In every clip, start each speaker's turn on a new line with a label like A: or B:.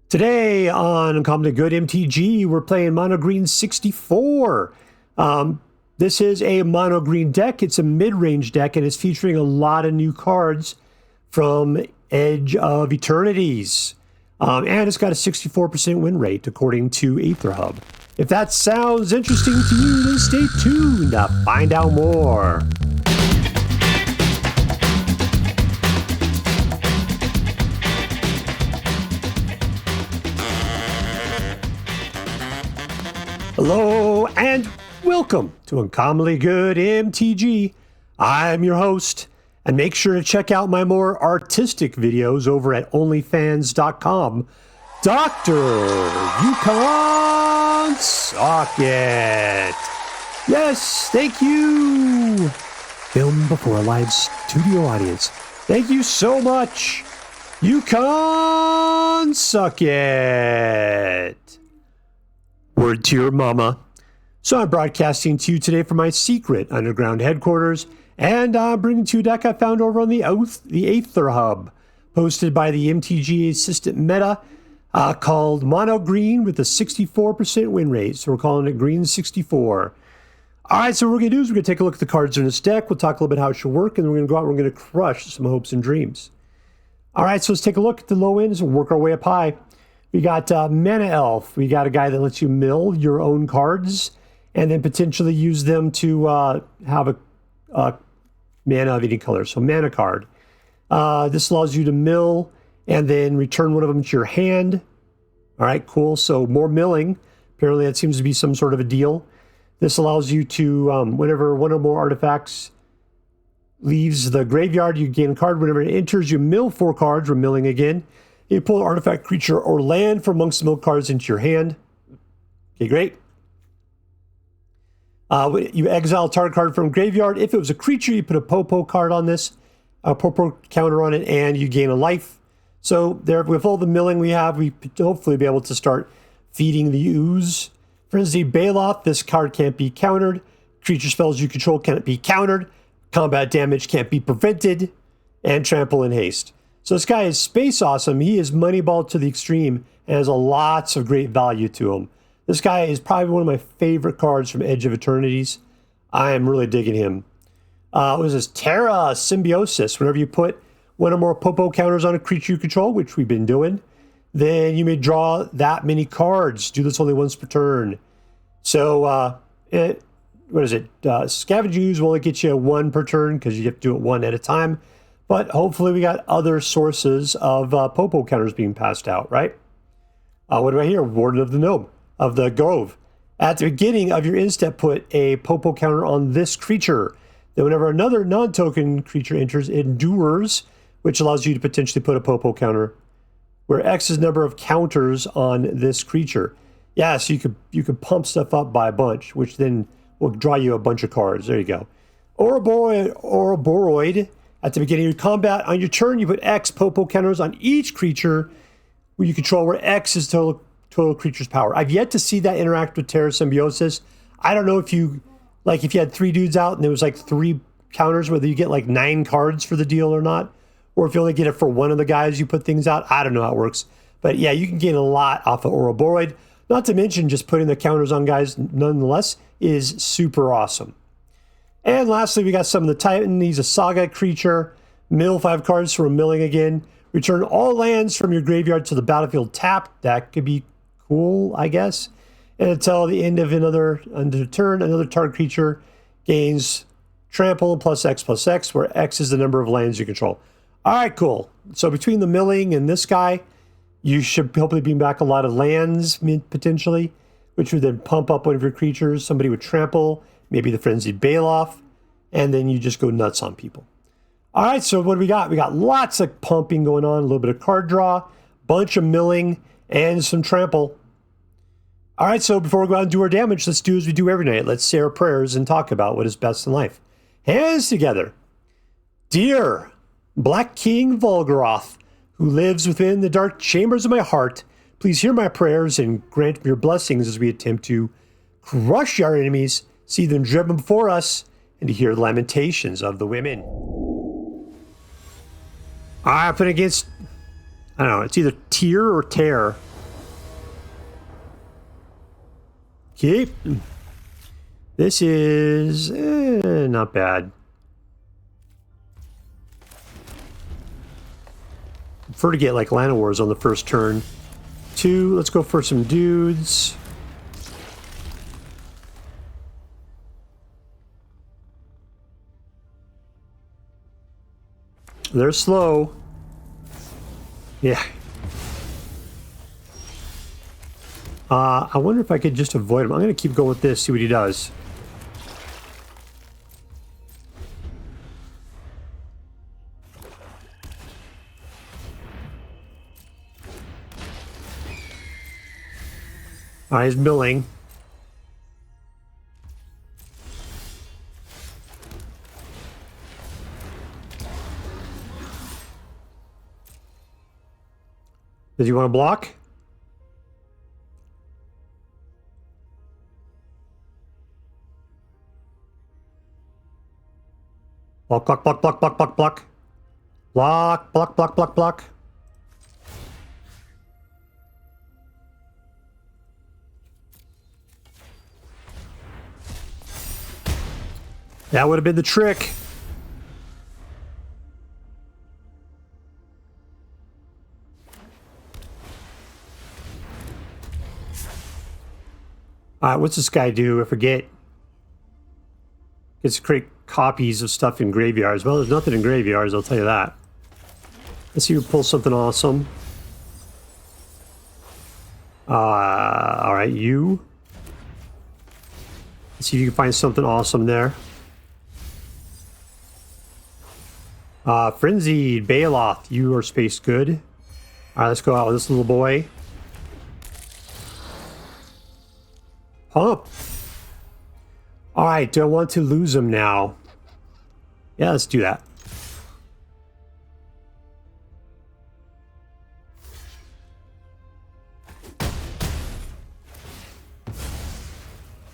A: Today on Uncommon Good MTG, we're playing Mono Green 64. This is a Mono Green deck. It's a mid-range deck, and it's featuring a lot of new cards from Edge of Eternities. And it's got a 64% win rate, according to Aetherhub. If that sounds interesting to you, then stay tuned to find out more. Hello and welcome to Uncommonly Good MTG. I'm your host, and make sure to check out my more artistic videos over at onlyfans.com. Dr. Yukon Socket. Yes, thank you. Film before a live studio audience. Thank you so much. Yukon Socket. Word to your mama. So I'm broadcasting to you today from my secret underground headquarters, and I'm bringing to you a deck I found over on the Aetherhub, posted by the MTGA-Assistant-Meta, called Mono Green with a 64% win rate. So we're calling it Green 64. All right, so what we're going to do is we're going to take a look at the cards in this deck. We'll talk a little bit how it should work, and then we're going to go out and we're going to crush some hopes and dreams. All right, so let's take a look at the low ends and work our way up high. We got Mana Elf. We got a guy that lets you mill your own cards and then potentially use them to have a mana of any color. So mana card. This allows you to mill and then return one of them to your hand. All right, cool. So more milling. Apparently that seems to be some sort of a deal. This allows you to, whenever one or more artifacts leaves the graveyard, you gain a card. Whenever it enters, you mill 4 cards. We're milling again. You pull an artifact, creature, or land from amongst the mill cards into your hand. Okay, great. You exile a target card from graveyard. If it was a creature, you put a Popo card on this, a Popo counter on it, and you gain a life. So there, with all the milling we have, we hopefully be able to start feeding the ooze. Frenzied Baloth, this card can't be countered. Creature spells you control can't be countered. Combat damage can't be prevented. And trample and haste. So this guy is space awesome. He is Moneyball to the extreme and has lots of great value to him. This guy is probably one of my favorite cards from Edge of Eternities. I am really digging him. What is this? Terrasymbiosis. Whenever you put one or more Popo counters on a creature you control, which we've been doing, then you may draw that many cards. Do this only once per turn. So, what is it? Scavenging Ooze will only get you 1 per turn because you have to do it 1 at a time. But hopefully we got other sources of Popo counters being passed out, right? What do I hear? Warden of the Grove. At the beginning of your end step, put a Popo counter on this creature. Then whenever another non-token creature enters, it endures, which allows you to potentially put a Popo counter, where X is the number of counters on this creature. Yeah, so you could pump stuff up by a bunch, which then will draw you a bunch of cards. There you go. Ouroboroid. At the beginning of your combat, on your turn, you put X Popo counters on each creature where you control, where X is total creature's power. I've yet to see that interact with Terrasymbiosis. I don't know if you had 3 dudes out and there was like 3 counters, whether you get like 9 cards for the deal or not, or if you only get it for one of the guys you put things out. I don't know how it works. But yeah, you can gain a lot off of Ouroboroid. Not to mention just putting the counters on guys nonetheless is super awesome. And lastly, we got some of the Titan. He's a Saga creature. Mill 5 cards for milling again. Return all lands from your graveyard to the battlefield tapped. That could be cool, I guess. And until the end of another turn, another target creature gains trample plus X, where X is the number of lands you control. All right, cool. So between the milling and this guy, you should hopefully bring back a lot of lands, potentially, which would then pump up one of your creatures. Somebody would trample, maybe the Frenzied Baloth, and then you just go nuts on people. All right, so what do we got? We got lots of pumping going on, a little bit of card draw, bunch of milling, and some trample. All right, so before we go out and do our damage, let's do as we do every night. Let's say our prayers and talk about what is best in life. Hands together. Dear Black King Volgaroth, who lives within the dark chambers of my heart, please hear my prayers and grant me your blessings as we attempt to crush our enemies, see them driven before us, and to hear the lamentations of the women. I put against, I don't know, it's either Tear or Tear. Keep. This is not bad. Prefer to get like Llanowars on the first turn. 2, let's go for some dudes. They're slow. Yeah. I wonder if I could just avoid him. I'm going to keep going with this, see what he does. All right, he's milling. Does he want to block? Block, block, block, block, block, block, block. Block, block, block, block, block. That would have been the trick. Alright, what's this guy do? I forget. Gets to create copies of stuff in graveyards. Well, there's nothing in graveyards, I'll tell you that. Let's see who pulls something awesome. Alright, you. Let's see if you can find something awesome there. Frenzied Baloth, you are spaced good. Alright, let's go out with this little boy. Pump. Alright, do I want to lose him now? Yeah, let's do that.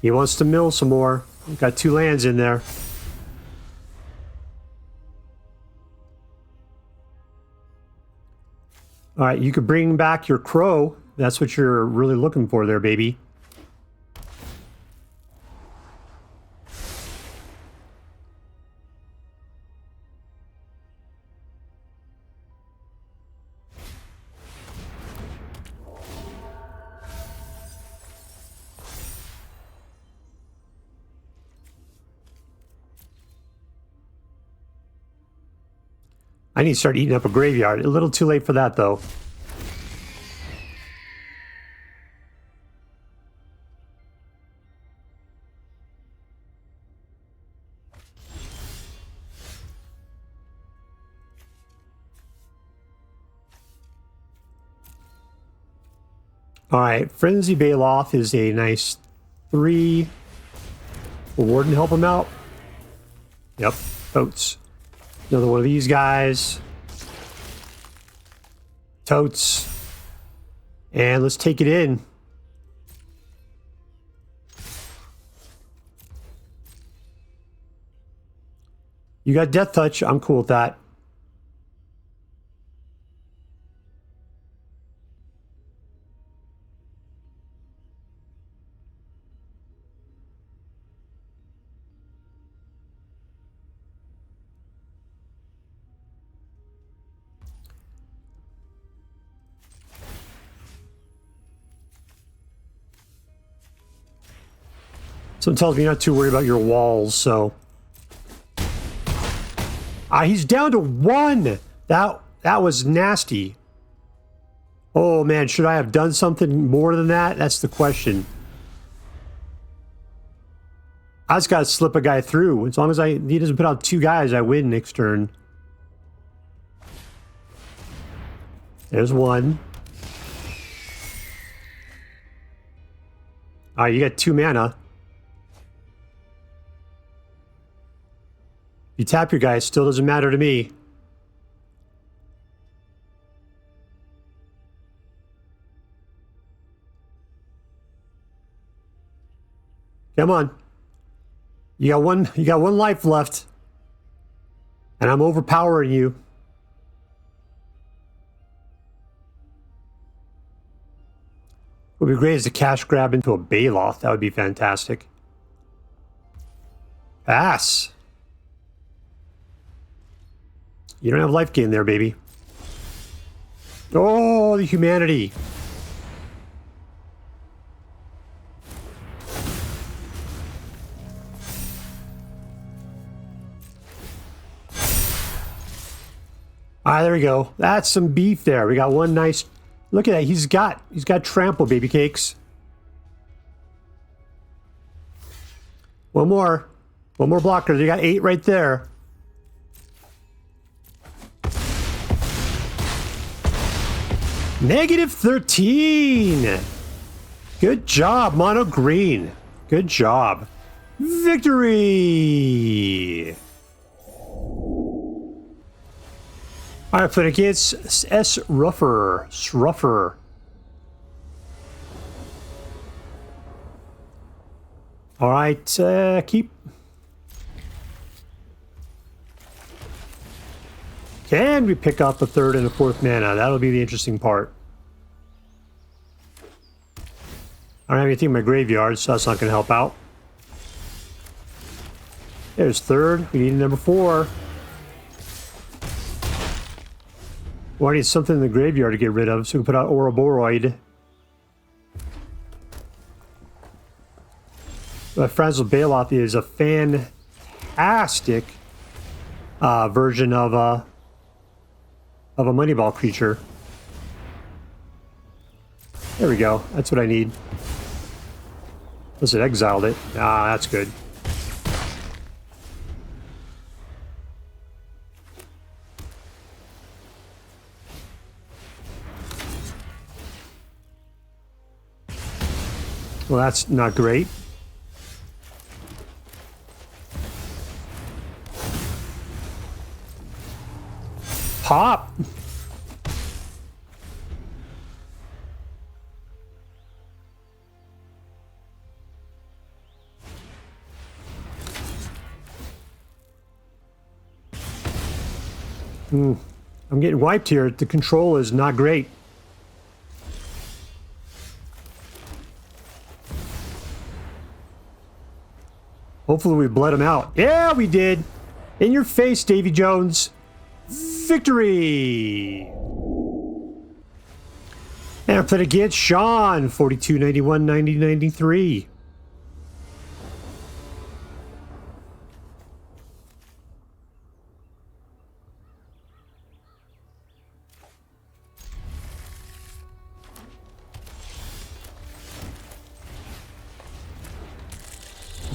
A: He wants to mill some more. We've got 2 lands in there. Alright, you could bring back your crow. That's what you're really looking for there, baby. I need to start eating up a graveyard. A little too late for that, though. All right, Frenzied Baloth is a nice 3. Will Warden help him out? Yep, boats. Another one of these guys. Totes. And let's take it in. You got Death Touch. I'm cool with that. Someone tells me not to worry about your walls, so... he's down to 1! That was nasty. Oh man, should I have done something more than that? That's the question. I just gotta slip a guy through. As long as he doesn't put out 2 guys, I win next turn. There's 1. Alright, you got 2 mana. You tap your guy, it still doesn't matter to me. Come on. You got one life left. And I'm overpowering you. What would be great is to cash grab into a Baloth. That would be fantastic. Pass. You don't have life gain there, baby. Oh, the humanity. Ah, there we go. That's some beef there. We got one nice... Look at that. He's got trample, baby cakes. One more. One more blocker. You got 8 right there. -13. Good job, mono green. Good job. Victory. All right, but against SRufer. All right, keep. Can we pick up a 3rd and a 4th mana? That'll be the interesting part. I don't have anything in my graveyard, so that's not going to help out. There's 3rd. We need number 4. Well, I need something in the graveyard to get rid of, so we can put out Ouroboroid. Frenzied Baloth is a fantastic version of a Moneyball creature. There we go. That's what I need. Unless it exiled it. Ah, that's good. Well, that's not great. Pop! I'm getting wiped here. The control is not great. Hopefully we bled him out. Yeah, we did. In your face, Davy Jones. Victory! And I played against Sean, 42, 91, 90, 93.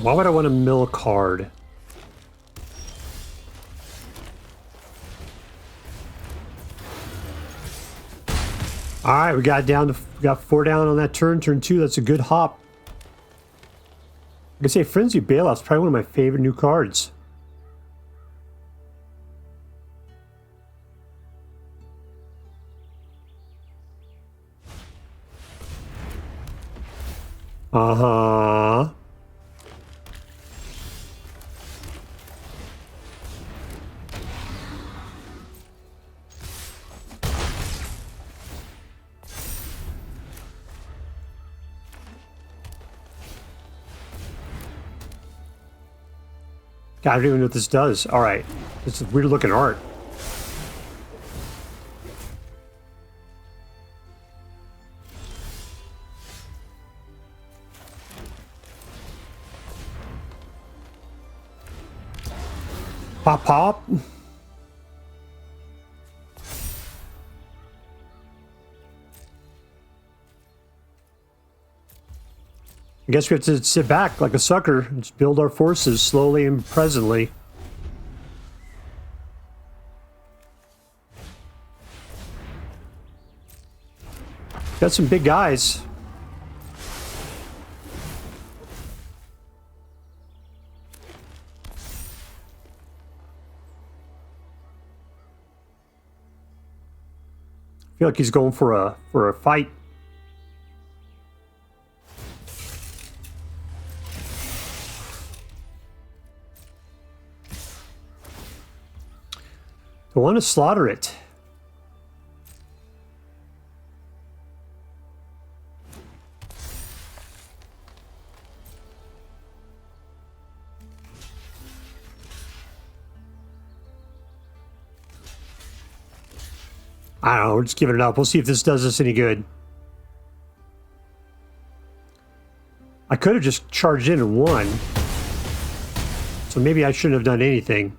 A: Why would I want to mill a card? All right, we got 4 down on that turn. Turn 2, that's a good hop. I can say Frenzied Baloth is probably one of my favorite new cards. Uh-huh. God, I don't even know what this does. All right. This is weird looking art. Pop, pop. I guess we have to sit back like a sucker and just build our forces slowly and presently. Got some big guys. I feel like he's going for a fight. I want to slaughter it. I don't know. We're just giving it up. We'll see if this does us any good. I could have just charged in and won. So maybe I shouldn't have done anything.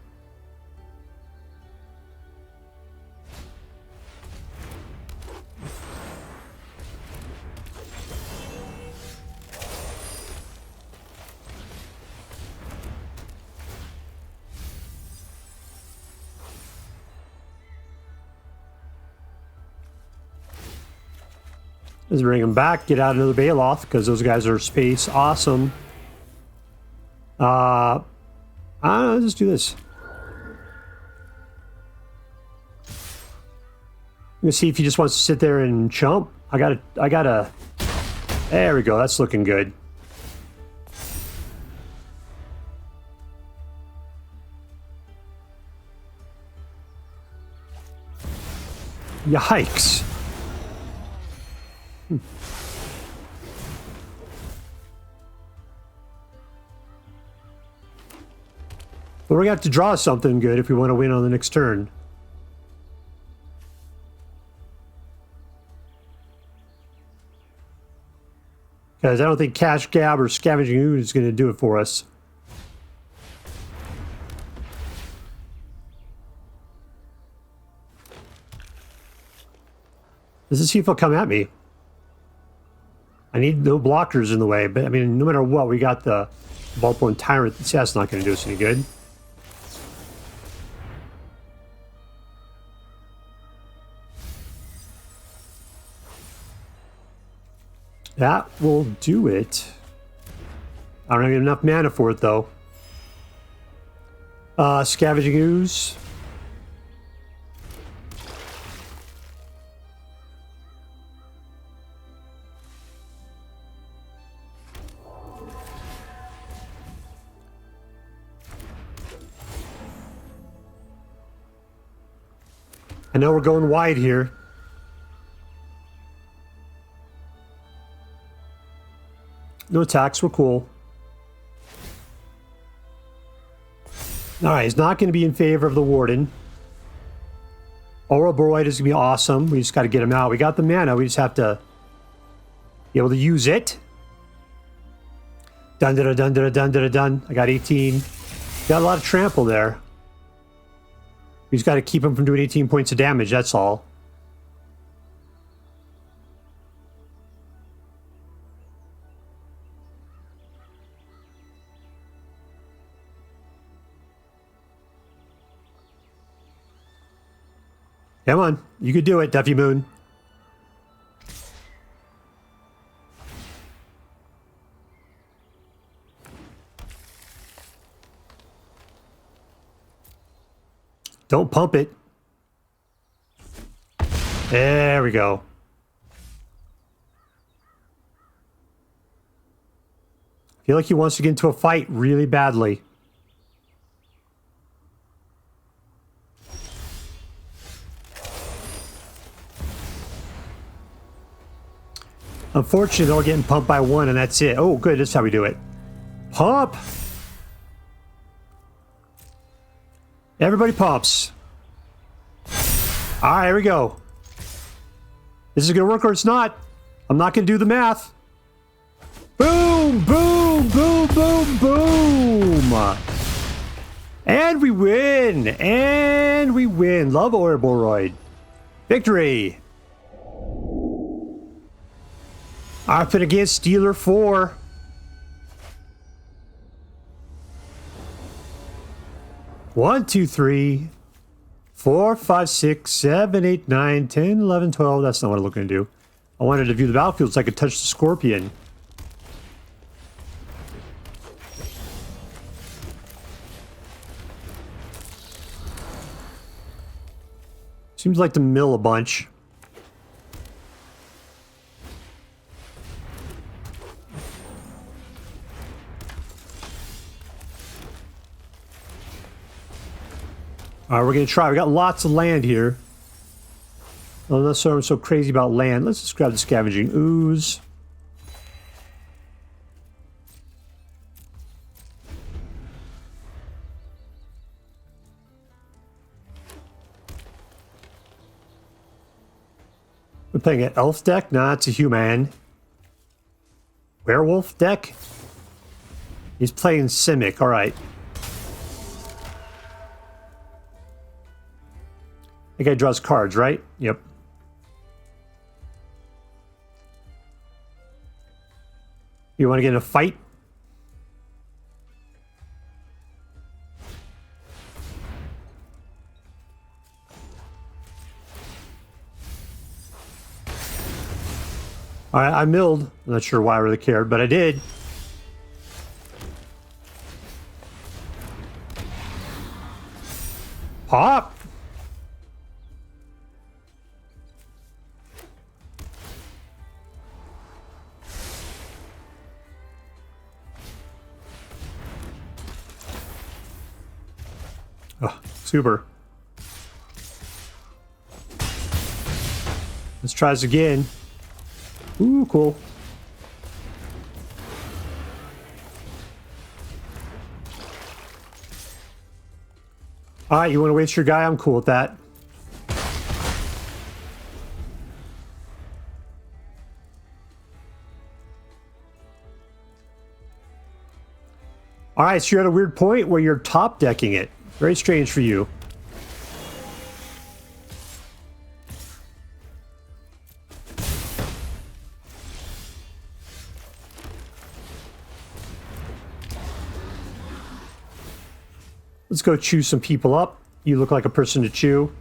A: Let's bring him back, get out another Baloth, because those guys are space awesome. I don't know, let's do this. Let's see if he just wants to sit there and chump. I gotta, there we go, that's looking good. Yikes. But we're going to have to draw something good if we want to win on the next turn. Because I don't think Cash Gab or Scavenging Ooze is going to do it for us. Let's just see if he'll come at me. I need no blockers in the way, but I mean, no matter what, we got the Multiple Tyrant. See, that's not going to do us any good. That will do it. I don't have enough mana for it, though. Scavenging Ooze. I know we're going wide here. No attacks, we're cool. Alright, he's not going to be in favor of the Warden. Ouroboroid is going to be awesome. We just got to get him out. We got the mana, we just have to be able to use it. Dun dun dun dun dun dun dun. I got 18. Got a lot of trample there. We just got to keep him from doing 18 points of damage, that's all. Come on, you could do it, Duffy Moon. Don't pump it. There we go. I feel like he wants to get into a fight really badly. Unfortunately, they're getting pumped by one, and that's it. Oh, good. That's how we do it. Pump! Everybody pumps. All right, here we go. This is going to work or it's not. I'm not going to do the math. Boom, boom, boom, boom, boom. And we win. And we win. Love Ouroboroid. Victory. Up and against Stealer 4. One, two, 3, 4, 5, 6, 7, 8, 9, 10, 11, 12. That's not what I'm looking to do. I wanted to view the battlefield so I could touch the Scorpion. Seems like to mill a bunch. All right, we're going to try. We got lots of land here. Unless I'm so crazy about land. Let's just grab the Scavenging Ooze. We're playing an elf deck? Nah, it's a human. Werewolf deck? He's playing Simic, alright. That guy draws cards, right? Yep. You want to get in a fight? Alright, I milled. I'm not sure why I really cared, but I did. Pop! Oh, super. Let's try this again. Ooh, cool. All right, you want to waste your guy? I'm cool with that. All right, so you're at a weird point where you're top decking it. Very strange for you. Let's go chew some people up. You look like a person to chew.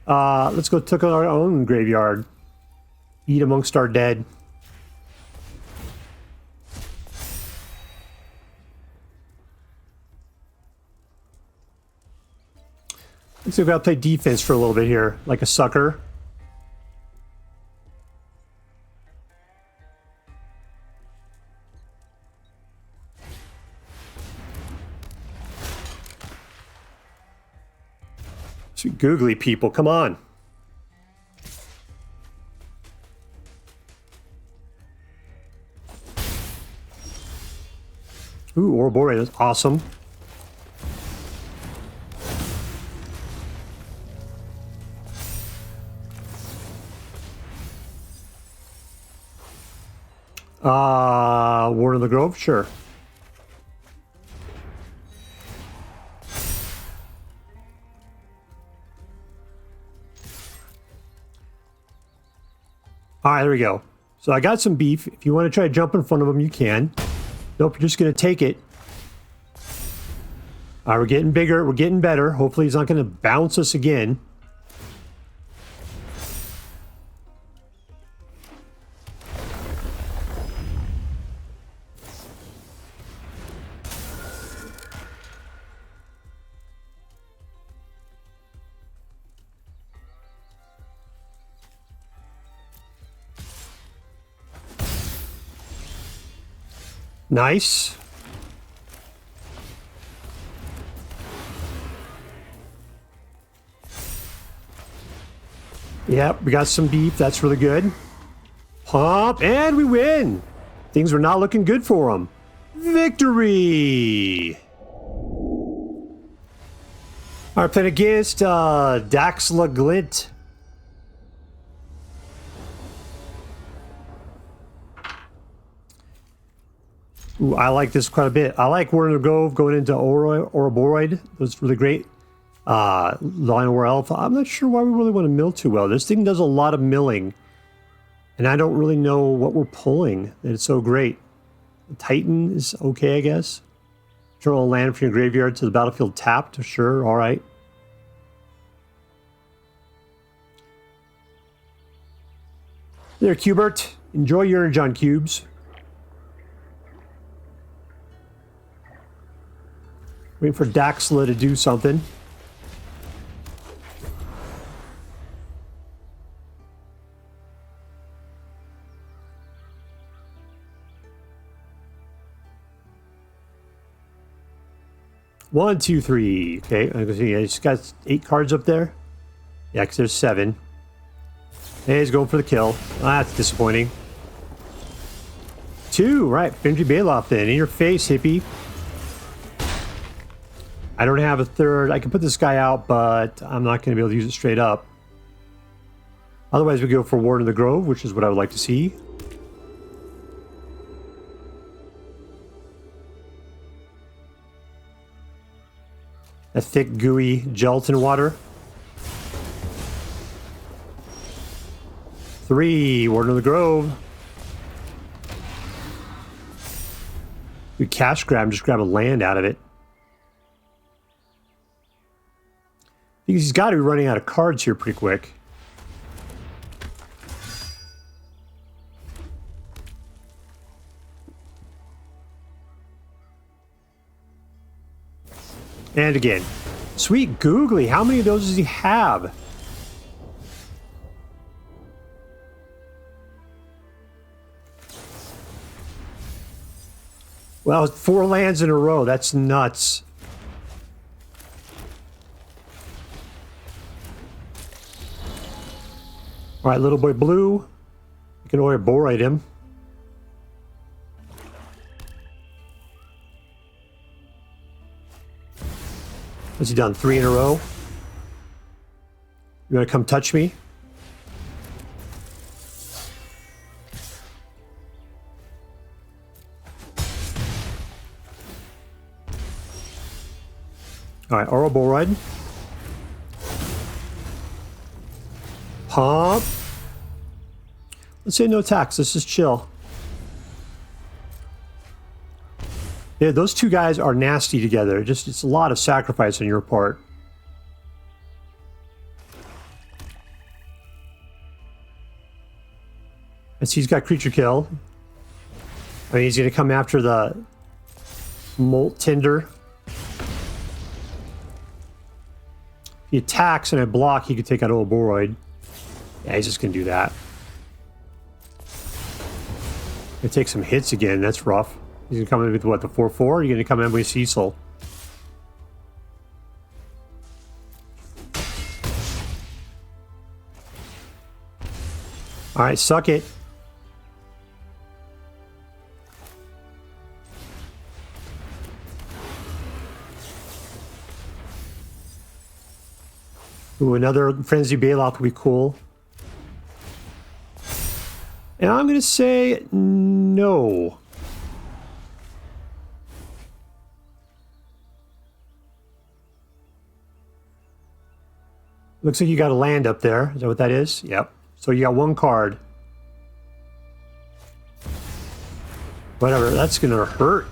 A: Let's go take our own graveyard. Eat amongst our dead. Let's see if we gotta play defense for a little bit here, like a sucker. Sweet googly people, come on. Ooh, Ouroboroid is awesome. Warden of the Grove, sure. All right, there we go. So I got some beef. If you want to try to jump in front of them, you can. Nope, you're just going to take it. All right, we're getting bigger. We're getting better. Hopefully he's not going to bounce us again. Nice. Yep, we got some beef. That's really good. Pump, and we win. Things were not looking good for them. Victory. All right, playing against DaxlaGlint. Ooh, I like this quite a bit. I like Warden of the Grove going into Ouroboroid. Those really great. Llanowar Elves. I'm not sure why we really want to mill too well. This thing does a lot of milling. And I don't really know what we're pulling. It's so great. The Titan is okay, I guess. Draw a land from your graveyard to the battlefield tapped. Sure, all right. There, Cubert. Enjoy your Energon cubes. Waiting for Daxla to do something. One, two, three. Okay, I can see. I just got 8 cards up there. Yeah, because there's 7. Hey, he's going for the kill. That's disappointing. 2, right. Frenzied Baloth then. In your face, hippie. I don't have a 3rd. I can put this guy out, but I'm not going to be able to use it straight up. Otherwise, we go for Warden of the Grove, which is what I would like to see. A thick, gooey gelatin water. 3, Warden of the Grove. We cash grab, just grab a land out of it. Because he's got to be running out of cards here pretty quick. And again, sweet googly, how many of those does he have? Well, 4 lands in a row, that's nuts. All right, little boy blue. You can Ouroboroid him. What's he done? 3 in a row? You want to come touch me? All right, Ouroboroid. Pump. Let's say no attacks. Let's just chill. Yeah, those two guys are nasty together. Just it's a lot of sacrifice on your part. And so he's got creature kill. I mean, he's going to come after the Molt Tender. If he attacks and I block, he could take out Ouroboroid. Yeah, he's just going to do that. Gonna take some hits again. That's rough. He's going to come in with what, the 4/4? Or are you going to come in with Cecil? All right, suck it. Ooh, another Frenzied Baloth would be cool. And I'm going to say no. Looks like you got a land up there. Is that what that is? Yep. So you got 1 card. Whatever, that's going to hurt.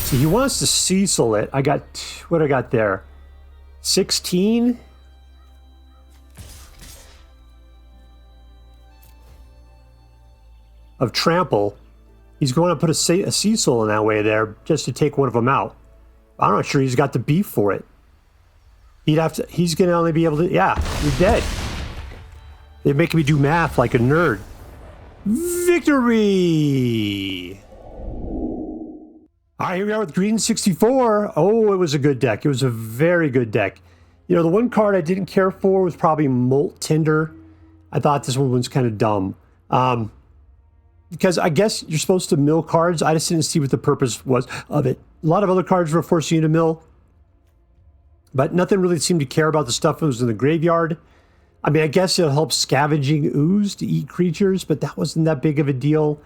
A: So he wants to Cecil it. I got, what I got there? 16? Of trample. He's going to put a Cecil in that way there just to take one of them out. I'm not sure he's got the beef for it. He'd have to, he's going to only be able to, yeah, you're dead. They're making me do math like a nerd. Victory! All right, here we are with Green 64. Oh, it was a good deck. It was a very good deck. You know, the one card I didn't care for was probably Molt Tender. I thought this one was kind of dumb. Because I guess you're supposed to mill cards. I just didn't see what the purpose was of it. A lot of other cards were forcing you to mill. But nothing really seemed to care about the stuff that was in the graveyard. I mean, I guess it'll help Scavenging Ooze to eat creatures, but that wasn't that big of a deal.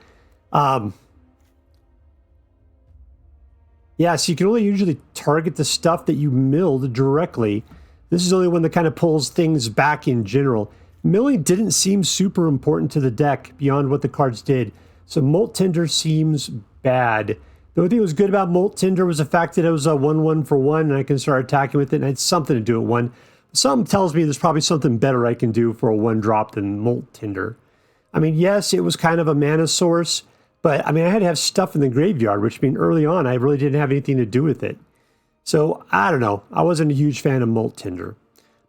A: Yeah, so you can only usually target the stuff that you milled directly. This is the only one that kind of pulls things back in general. Milling didn't seem super important to the deck beyond what the cards did. So Molt Tender seems bad. The only thing that was good about Molt Tender was the fact that it was a 1/1 for 1 and I can start attacking with it and I had something to do at 1. Something tells me there's probably something better I can do for a 1-drop than Molt Tender. I mean, yes, it was kind of a mana source, but I mean, I had to have stuff in the graveyard, which means early on, I really didn't have anything to do with it. So I don't know. I wasn't a huge fan of Molt Tender.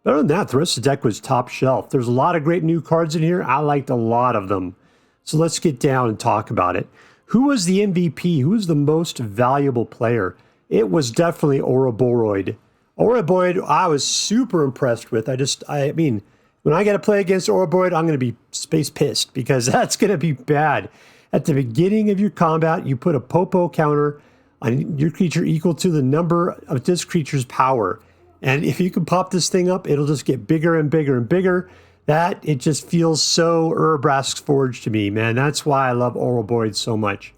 A: But other than that, the rest of the deck was top shelf. There's a lot of great new cards in here. I liked a lot of them. So let's get down and talk about it. Who was the MVP? Who was the most valuable player? It was definitely Ouroboroid. Ouroboroid, I was super impressed with. I mean, When I got to play against Ouroboroid, I'm going to be space pissed because that's going to be bad. At the beginning of your combat, you put a Popo counter on your creature equal to the number of this creature's power. And if you can pop this thing up, it'll just get bigger and bigger and bigger. It just feels so Urabrask's Forge to me, man. That's why I love Ouroboroid so much.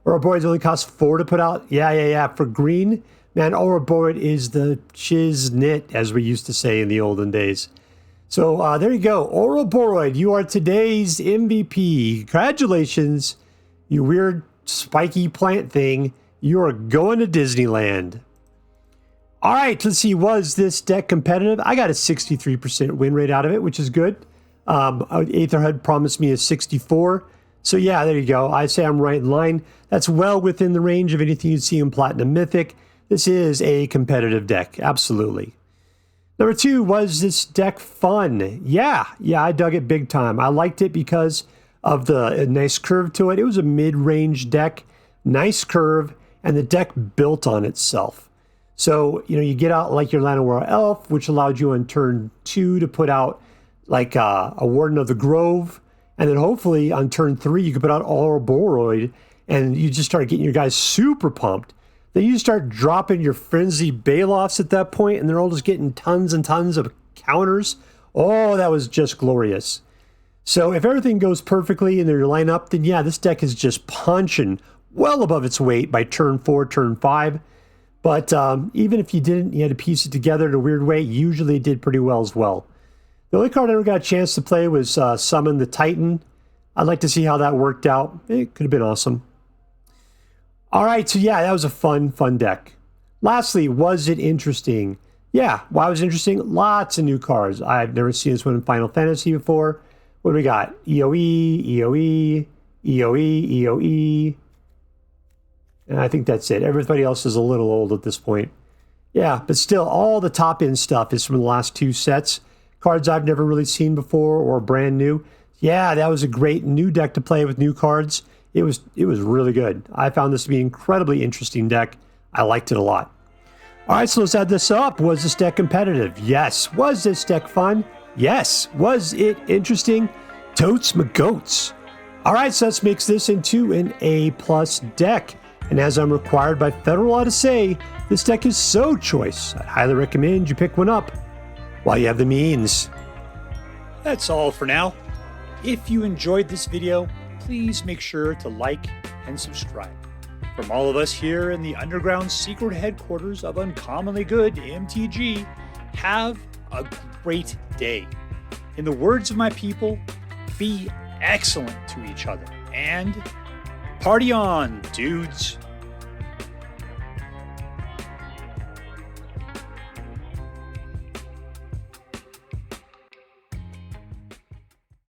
A: Ouroboroid only costs 4 to put out. Yeah. For green, man, Ouroboroid is the shiznit, as we used to say in the olden days. So there you go. Ouroboroid, you are today's MVP. Congratulations, you weird spiky plant thing. You are going to Disneyland. All right, let's see. Was this deck competitive? I got a 63% win rate out of it, which is good. Aetherhead promised me a 64. So yeah, there you go. I say I'm right in line. That's well within the range of anything you'd see in Platinum Mythic. This is a competitive deck, absolutely. Number 2, was this deck fun? Yeah, I dug it big time. I liked it because of the nice curve to it. It was a mid-range deck, nice curve, and the deck built on itself. So, you get out like your Llanowar Elf, which allowed you on turn 2 to put out like a Warden of the Grove. And then hopefully on turn 3, you could put out Ouroboroid, and you just start getting your guys super pumped. Then you start dropping your Frenzied Baloths at that point, and they're all just getting tons and tons of counters. Oh, that was just glorious. So if everything goes perfectly in your lineup, then yeah, this deck is just punching well above its weight by turn 4, turn 5. But even if you didn't, you had to piece it together in a weird way. Usually it did pretty well as well. The only card I ever got a chance to play was Summon the Titan. I'd like to see how that worked out. It could have been awesome. All right, so yeah, that was a fun deck. Lastly, was it interesting? Yeah, why was it interesting? Lots of new cards. I've never seen this one in Final Fantasy before. What do we got? EOE, EOE, EOE, EOE. And I think that's it. Everybody else is a little old at this point. Yeah, but still, all the top-end stuff is from the last 2 sets. Cards I've never really seen before or brand new. Yeah, that was a great new deck to play with new cards. It was really good. I found this to be an incredibly interesting deck. I liked it a lot. All right, so let's add this up. Was this deck competitive? Yes. Was this deck fun? Yes. Was it interesting? Totes my goats. All right, so let's mix this into an A+ deck. And as I'm required by federal law to say, this deck is so choice. I highly recommend you pick one up while you have the means.
B: That's all for now. If you enjoyed this video, please make sure to like and subscribe. From all of us here in the underground secret headquarters of Uncommonly Good MTG, have a great day. In the words of my people, be excellent to each other and party on, dudes.